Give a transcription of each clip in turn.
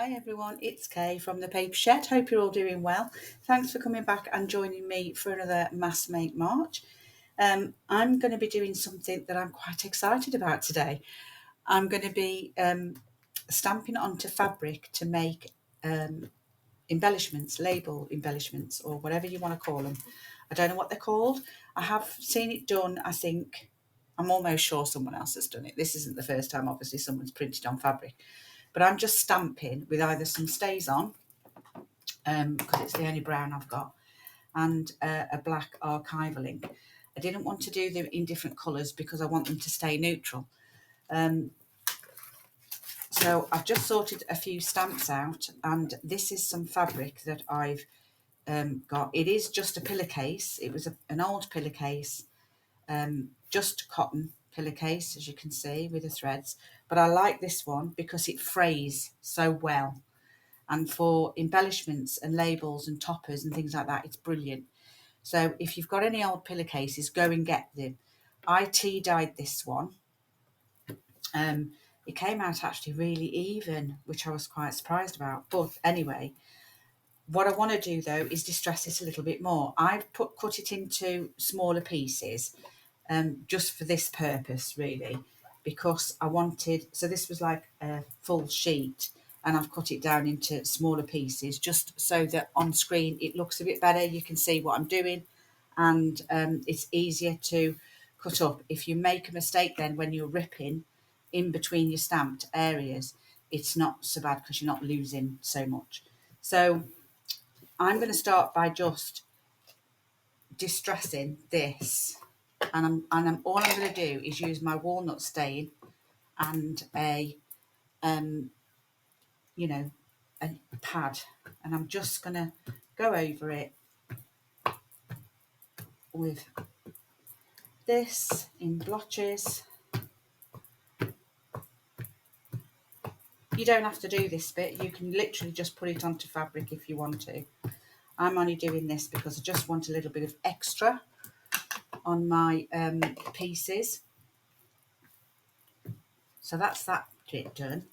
Hi everyone, it's Kay from the Paper Shed. Hope you're all doing well. Thanks for coming back and joining me for another Mass Make March. I'm going to be doing something that I'm quite excited about today. I'm going to be stamping onto fabric to make embellishments, label embellishments, or whatever you want to call them. I don't know what they're called. I have seen it done, I think. I'm almost sure someone else has done it. This isn't the first time, obviously, someone's printed on fabric. But I'm just stamping with either some stays on, because it's the only brown I've got, and a black archival ink. I didn't want to do them in different colours because I want them to stay neutral. So I've just sorted a few stamps out, and this is some fabric that I've got. It is just a pillowcase. It was an old pillowcase, just cotton pillowcase, as you can see, with the threads. But I like this one because it frays so well. And for embellishments and labels and toppers and things like that, it's brilliant. So if you've got any old pillowcases, go and get them. I tea dyed this one. It came out actually really even, which I was quite surprised about. But anyway, what I want to do though is distress it a little bit more. I've cut it into smaller pieces, just for this purpose really, because I wanted, so this was like a full sheet, and I've cut it down into smaller pieces just so that on screen it looks a bit better. You can see what I'm doing, and it's easier to cut up. If you make a mistake then when you're ripping in between your stamped areas, it's not so bad because you're not losing so much. So I'm going to start by just distressing this, and all I'm going to do is use my walnut stain and a you know, a pad, and I'm just going to go over it with this in blotches. You don't have to do this bit. You can literally just put it onto fabric if you want to. I'm only doing this because I just want a little bit of extra on my pieces. So that's that bit done.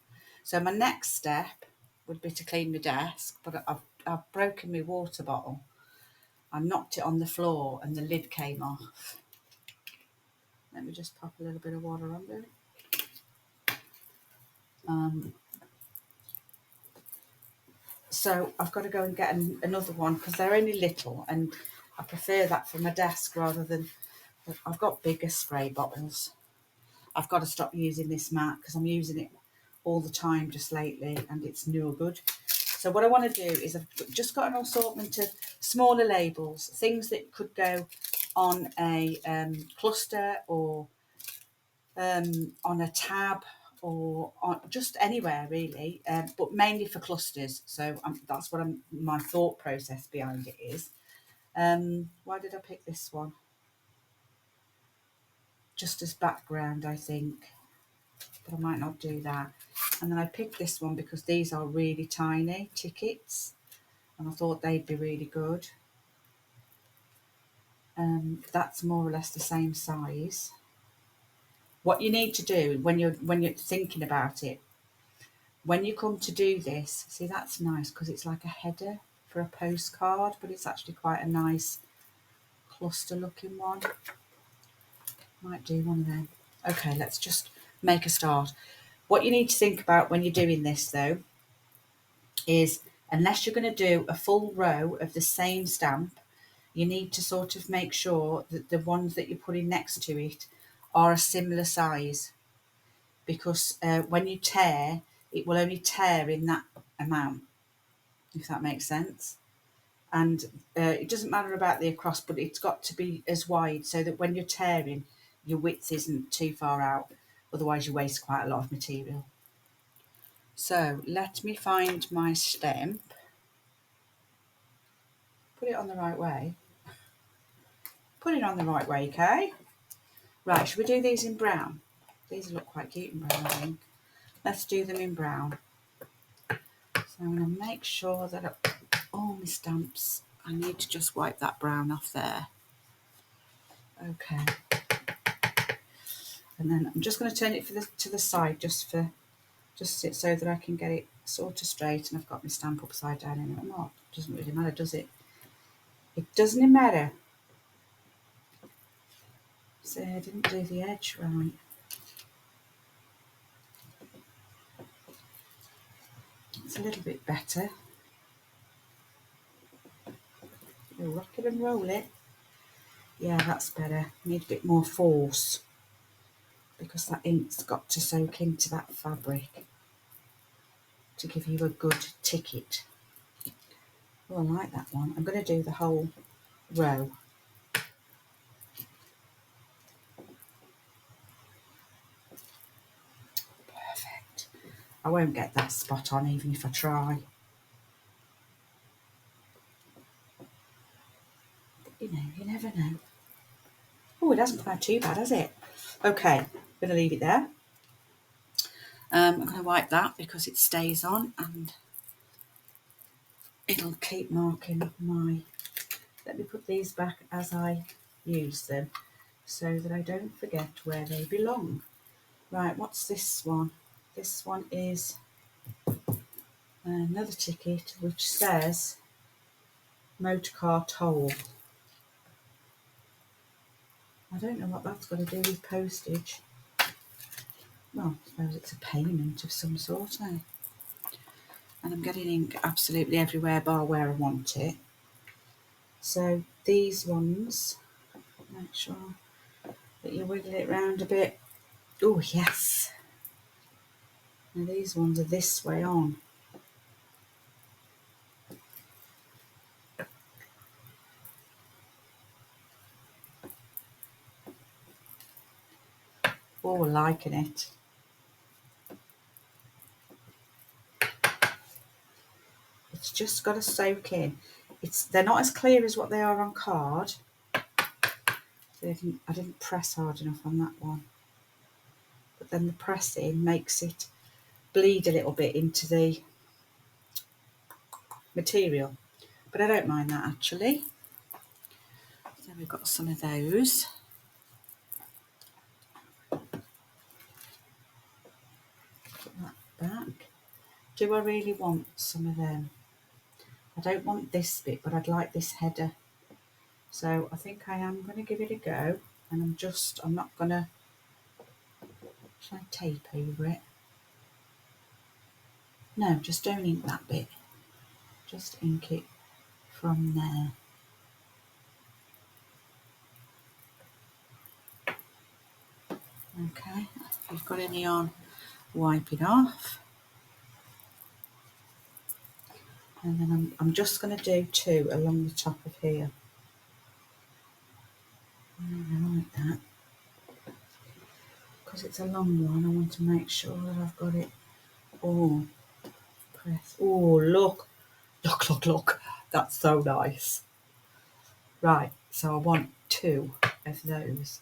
So my next step would be to clean my desk, but I've broken my water bottle. I knocked it on the floor and the lid came off. Let me just pop a little bit of water under it. So I've got to go and get another one because they're only little, and I prefer that for my desk rather than, I've got bigger spray bottles. I've got to stop using this mat because I'm using it all the time just lately and it's no good. So what I want to do is I've just got an assortment of smaller labels, things that could go on a cluster or on a tab or on just anywhere really, but mainly for clusters. So that's what my thought process behind it is. Why did I pick this one? Just as background, I think, but I might not do that. And then I picked this one because these are really tiny tickets, and I thought they'd be really good. That's more or less the same size. What you need to do when you're thinking about it, when you come to do this, see, that's nice because it's like a header for a postcard, but it's actually quite a nice cluster looking one. Might do one of them. Okay, let's just make a start. What you need to think about when you're doing this though is, unless you're going to do a full row of the same stamp, you need to sort of make sure that the ones that you're putting next to it are a similar size, because when you tear, it will only tear in that amount, if that makes sense. And it doesn't matter about the across, but it's got to be as wide so that when you're tearing, your width isn't too far out. Otherwise you waste quite a lot of material. So let me find my stamp. Put it on the right way. Put it on the right way, okay? Right, should we do these in brown? These look quite cute in brown, I think. Let's do them in brown. So I'm going to make sure that all my stamps, I need to just wipe that brown off there. Okay. And then I'm just going to turn it to the side just so that I can get it sort of straight and I've got my stamp upside down in it or not. Doesn't really matter, does it? It doesn't matter. So I didn't do the edge right. It's a little bit better. We'll rock it and roll it. Yeah, that's better. Need a bit more force because that ink's got to soak into that fabric to give you a good ticket. Oh, I like that one. I'm going to do the whole row. Perfect. I won't get that spot on even if I try. But you know, you never know. Oh, it hasn't come out too bad, has it? Okay, I'm going to leave it there. I'm going to wipe that because it stays on and it'll keep marking my... Let me put these back as I use them so that I don't forget where they belong. Right, what's this one? This one is another ticket which says motorcar toll. I don't know what that's got to do with postage. Well, I suppose it's a payment of some sort, eh? And I'm getting ink absolutely everywhere bar where I want it. So these ones, make sure that you wiggle it round a bit. Oh, yes. Now these ones are this way on. Oh, we're liking it. It's just got to soak in. They're not as clear as what they are on card. So I didn't press hard enough on that one. But then the pressing makes it bleed a little bit into the material. But I don't mind that actually. So we've got some of those. Put that back. Do I really want some of them? I don't want this bit, but I'd like this header. So I think I am going to give it a go. And I'm not going to... Should I tape over it? No, just don't ink that bit. Just ink it from there. Okay, if you've got any on, wipe it off. And then I'm just going to do 2 along the top of here. Like that. Because it's a long one, I want to make sure that I've got it all pressed. Oh, look. Look. That's so nice. Right, so I want 2 of those.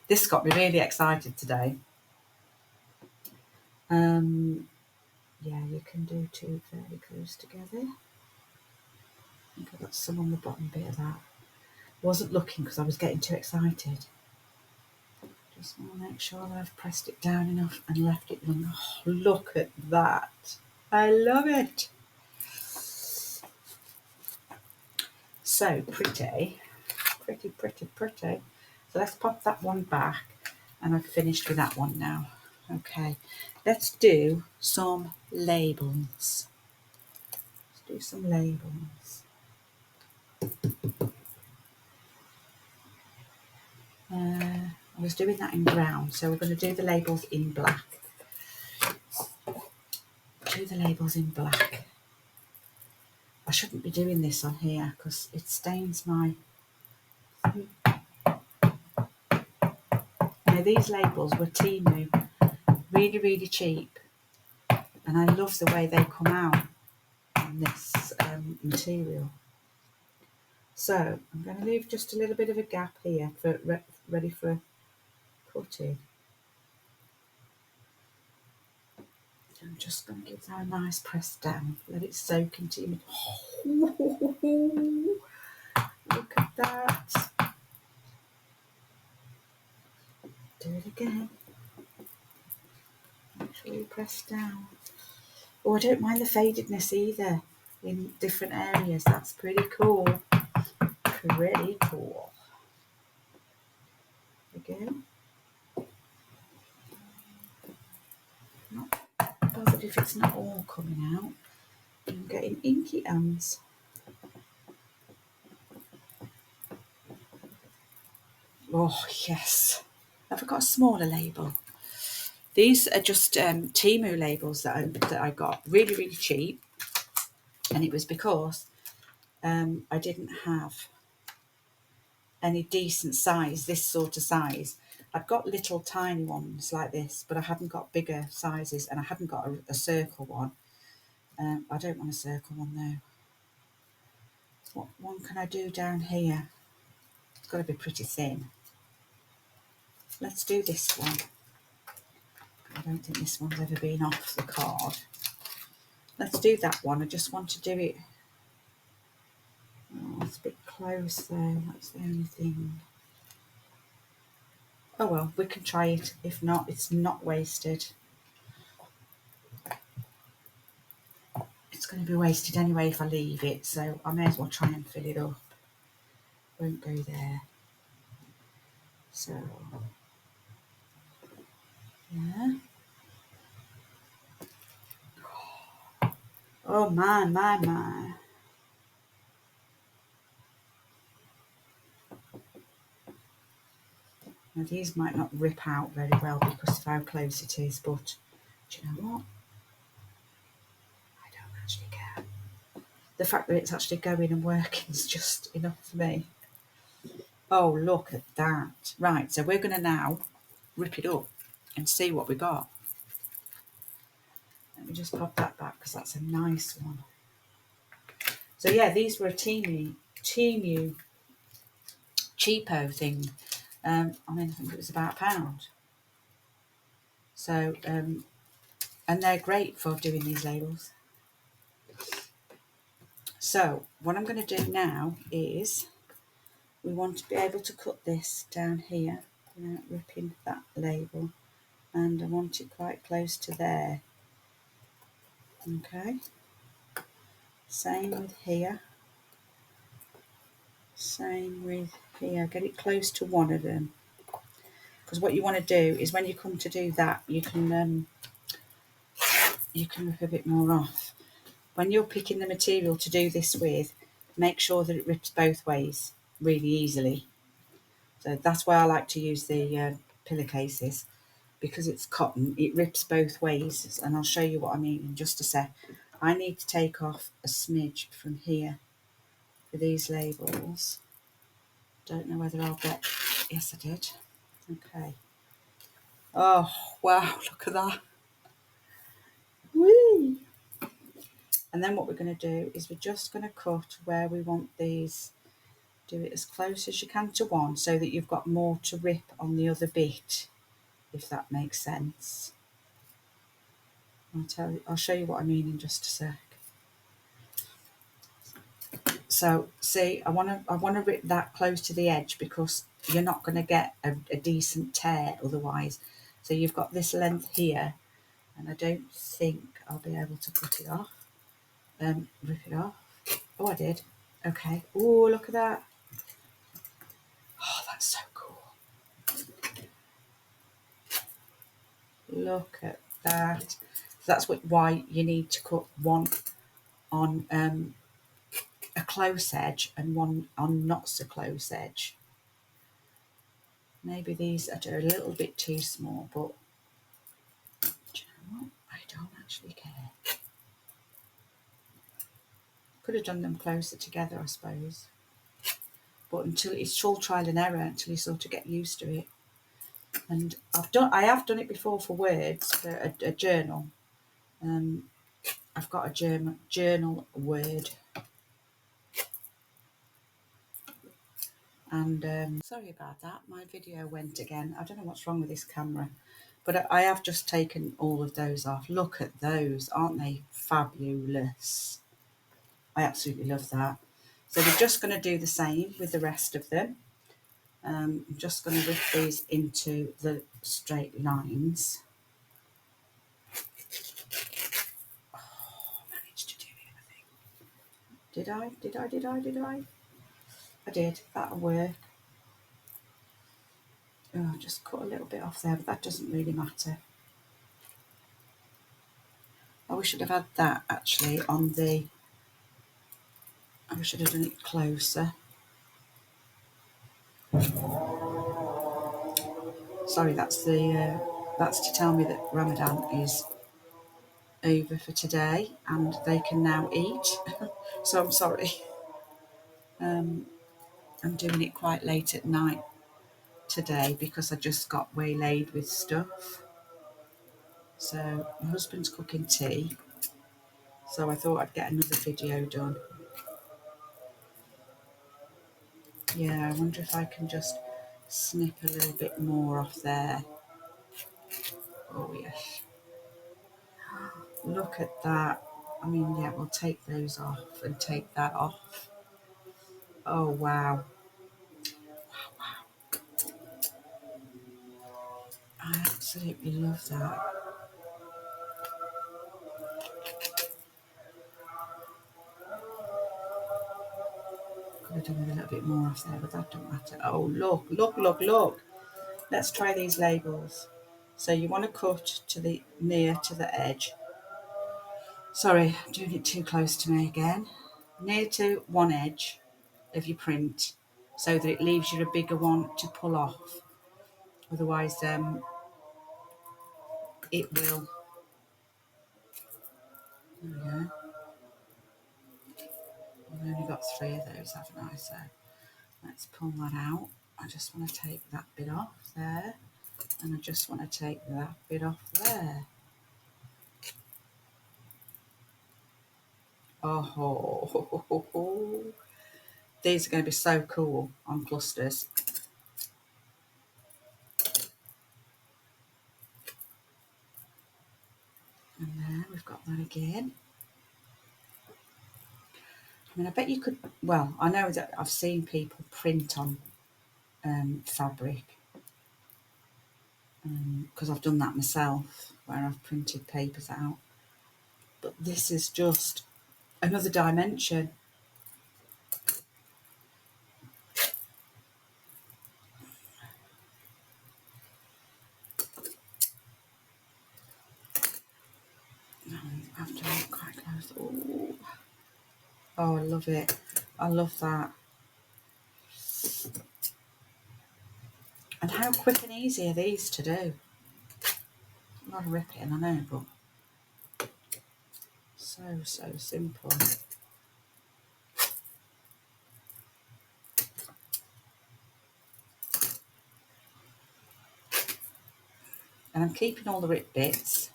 This got me really excited today. Yeah, you can do 2 fairly close together. I think I've got some on the bottom bit of that. Wasn't looking because I was getting too excited. Just want to make sure that I've pressed it down enough and left it long. Oh, look at that. I love it. So pretty. So let's pop that one back and I've finished with that one now. Okay, let's do some labels. Let's do some labels. I was doing that in brown, so we're going to do the labels in black. Do the labels in black. I shouldn't be doing this on here because it stains my... Now these labels were Temu, really cheap, and I love the way they come out on this material. So I'm going to leave just a little bit of a gap here for ready for cutting. I'm just going to give that a nice press down, let it soak into it. Oh, look at that. Do it again. Make sure you press down. Oh, I don't mind the fadedness either in different areas. That's pretty cool. Pretty cool. Again. Not bothered if it's not all coming out. I'm getting inky hands. Oh, yes. Have I got a smaller label? These are just Temu labels that I got really, really cheap. And it was because I didn't have any decent size, this sort of size. I've got little tiny ones like this, but I hadn't got bigger sizes, and I hadn't got a circle one. I don't want a circle one though. What one can I do down here? It's got to be pretty thin. Let's do this one. I don't think this one's ever been off the card. Let's do that one. I just want to do it. Oh, it's a bit close though. That's the only thing. Oh well, we can try it. If not, it's not wasted. It's going to be wasted anyway if I leave it, so I may as well try and fill it up. Won't go there. So, yeah. Oh my, my, my. Now these might not rip out very well because of how close it is, but do you know what? I don't actually care. The fact that it's actually going and working is just enough for me. Oh, look at that. Right, so we're going to now rip it up and see what we got. Let me just pop that back because that's a nice one. So yeah, these were a Temu cheapo thing. I mean, I think it was about £1. So, and they're great for doing these labels. So what I'm going to do now is we want to be able to cut this down here without ripping that label, and I want it quite close to there. Okay, same with here, same with here. Get it close to one of them, because what you want to do is when you come to do that, you can rip a bit more off. When you're picking the material to do this with, make sure that it rips both ways really easily. So that's why I like to use the pillowcases, because it's cotton, it rips both ways, and I'll show you what I mean in just a sec. I need to take off a smidge from here for these labels. Don't know whether I'll get, yes I did. Okay. Oh wow, look at that. Whee! And then what we're going to do is we're just going to cut where we want these. Do it as close as you can to one so that you've got more to rip on the other bit, if that makes sense. I'll show you what I mean in just a sec. So see, I want to rip that close to the edge because you're not going to get a decent tear otherwise. So you've got this length here, and I don't think I'll be able to cut it off. Rip it off. Oh, I did. Okay. Oh, look at that. Oh, that's so cool. Look at that. So that's why you need to cut one on a close edge and one on not so close edge. Maybe these are a little bit too small, but do you know what? I don't actually care. Could have done them closer together, I suppose. But until it's all trial and error until you sort of get used to it. And I have done it before for words, for a journal. I've got a journal word. And sorry about that, my video went again. I don't know what's wrong with this camera, but I have just taken all of those off. Look at those, aren't they fabulous? I absolutely love that. So we're just going to do the same with the rest of them. I'm just going to rip these into the straight lines. Oh, Did I? I did. That'll work. Oh, just cut a little bit off there, but that doesn't really matter. Oh, we should have had that actually on the... I should have done it closer. Sorry, that's to tell me that Ramadan is over for today and they can now eat. So I'm sorry. I'm doing it quite late at night today because I just got waylaid with stuff. So my husband's cooking tea, so I thought I'd get another video done. Yeah, I wonder if I can just snip a little bit more off there. Oh yes, look at that. I mean, yeah, we'll take those off and take that off. Oh wow, I absolutely love that. Could have done with a little bit more off there, but that don't matter. Oh look. Let's try these labels. So you want to cut to the near to the edge. Sorry, I'm doing it too close to me again. Near to one edge of your print so that it leaves you a bigger one to pull off. Otherwise, it will. There we go. I've only got 3 of those, haven't I? So let's pull that out. I just want to take that bit off there. And I just want to take that bit off there. Oh, these are going to be so cool on clusters. And there, we've got that again. I mean, I bet you could, well, I know that I've seen people print on fabric because I've done that myself where I've printed papers out. But this is just another dimension. I have to look quite close. Oh, I love it. I love that. And how quick and easy are these to do? A lot of ripping, I know, but so simple. And I'm keeping all the rip bits.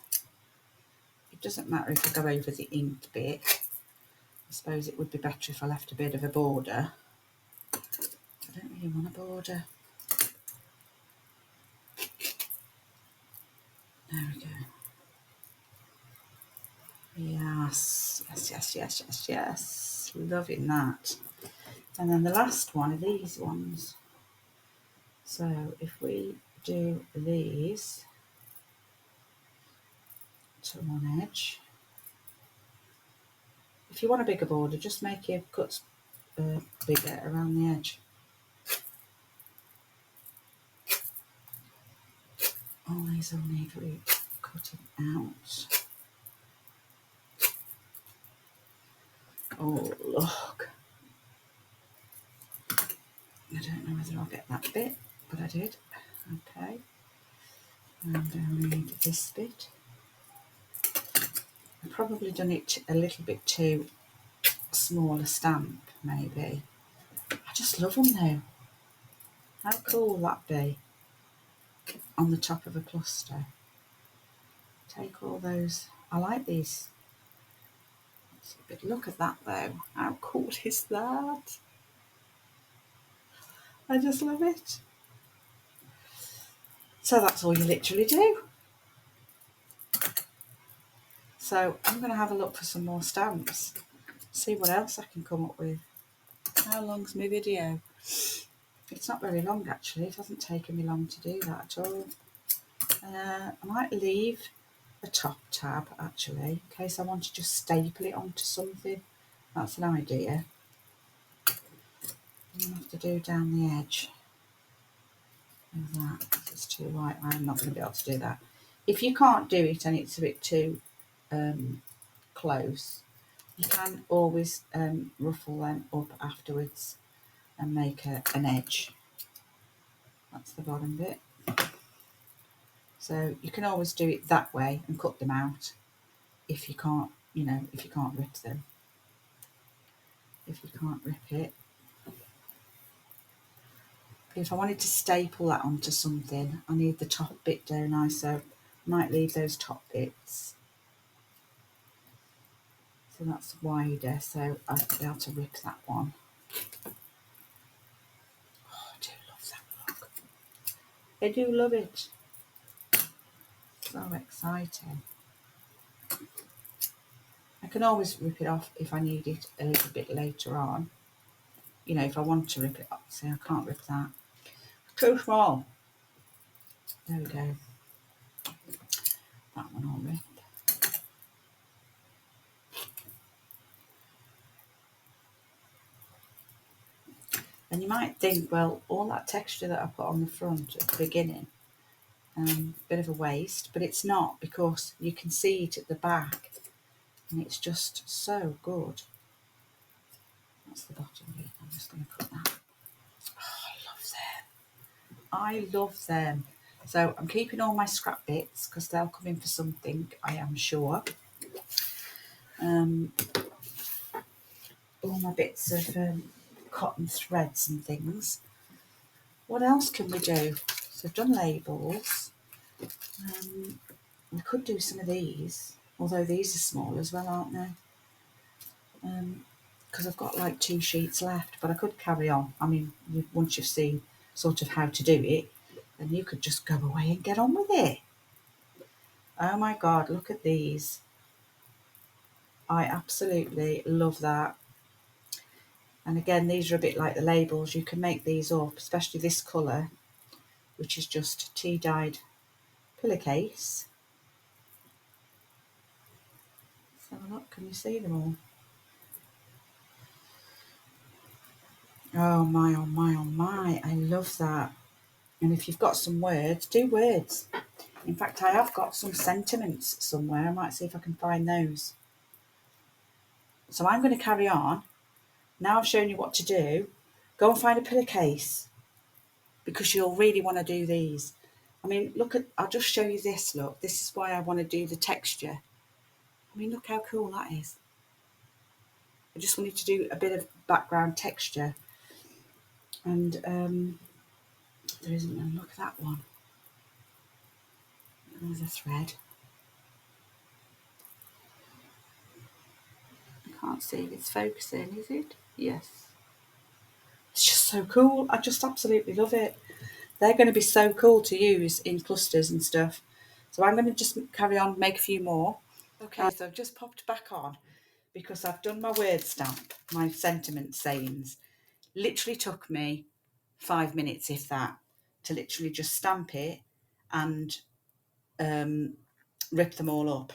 It doesn't matter if I go over the inked bit. I suppose it would be better if I left a bit of a border. I don't really want a border. There we go. Yes. Loving that. And then the last one are these ones. So if we do these to one edge, if you want a bigger border, just make your cuts bigger around the edge. All these will need cutting out. Oh, look. I don't know whether I'll get that bit, but I did. Okay. And I need this bit. I've probably done it a little bit too small a stamp, maybe. I just love them though. How cool will that be on the top of a cluster? Take all those. I like these. But look at that though. How cool is that? I just love it. So that's all you literally do. So I'm going to have a look for some more stamps. See what else I can come up with. How long's my video? It's not very long actually. It hasn't taken me long to do that at all. I might leave a top tab actually in case I want to just staple it onto something That's an idea. I'm going to have to do down the edge of that. It's too white. I'm not going to be able to do that. If you can't do it and it's a bit too close, you can always ruffle them up afterwards and make an edge. That's the bottom bit. So you can always do it that way and cut them out if you can't, if you can't rip them. If you can't rip it. But if I wanted to staple that onto something, I need the top bit, don't I? So I might leave those top bits. So that's wider, so I'd be able to rip that one. Oh, I do love that look. I do love it. So exciting. I can always rip it off if I need it a little bit later on. If I want to rip it off. See, I can't rip that. Too small. There we go. That one I'll rip. And you might think, well, all that texture that I put on the front at the beginning, bit of a waste, but it's not, because you can see it at the back and it's just so good. That's the bottom bit. I'm just going to put that. Oh, I love them. So I'm keeping all my scrap bits because they'll come in for something, I am sure. All my bits of cotton threads and things. What else can we do? So I've done labels. We could do some of these, although these are small as well, aren't they? Because I've got like 2 sheets left, but I could carry on. I mean, once you've seen sort of how to do it, then you could just go away and get on with it. Oh my God, look at these. I absolutely love that. And again, these are a bit like the labels. You can make these up, especially this colour, which is just tea-dyed pillowcase. So look, can you see them all? Oh my, oh my, oh my. I love that. And if you've got some words, do words. In fact, I have got some sentiments somewhere. I might see if I can find those. So I'm going to carry on. Now I've shown you what to do. Go and find a pillowcase, because you'll really want to do these. I mean, I'll just show you this, look. This is why I want to do the texture. I mean, look how cool that is. I just wanted to do a bit of background texture. And there isn't one. Look at that one. There's a thread. I can't see if it's focusing, is it? Yes. It's just so cool. I just absolutely love it. They're going to be so cool to use in clusters and stuff. So I'm going to just carry on, make a few more. Okay, so I've just popped back on because I've done my word stamp, my sentiment sayings. Literally took me 5 minutes, if that, to literally just stamp it and rip them all up.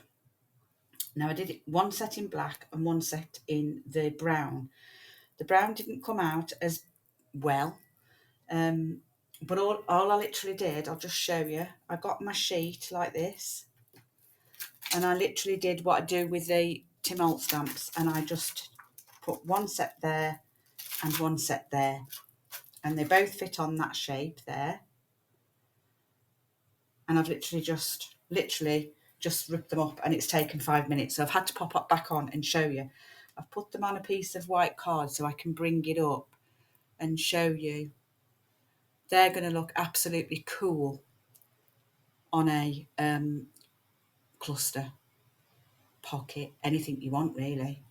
Now I did it one set in black and one set in the brown. The brown didn't come out as well, but all I literally did, I'll just show you. I got my sheet like this, and I literally did what I do with the Tim Holt stamps, and I just put one set there and one set there, and they both fit on that shape there. And I've literally just ripped them up, and it's taken 5 minutes. So I've had to pop up back on and show you. I've put them on a piece of white card so I can bring it up and show you. They're going to look absolutely cool on a cluster, pocket, anything you want really.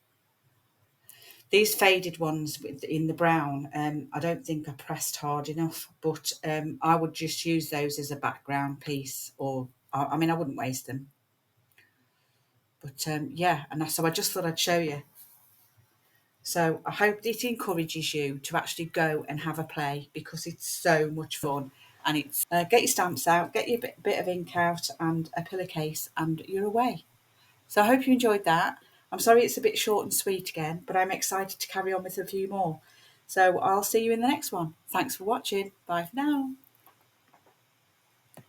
These faded ones in the brown, I don't think I pressed hard enough, but I would just use those as a background piece, or I mean, I wouldn't waste them. But yeah, and so I just thought I'd show you. So I hope it encourages you to actually go and have a play, because it's so much fun. And it's get your stamps out, get your bit of ink out and a pillowcase, and you're away. So I hope you enjoyed that. I'm sorry it's a bit short and sweet again, but I'm excited to carry on with a few more. So I'll see you in the next one. Thanks for watching. Bye for now.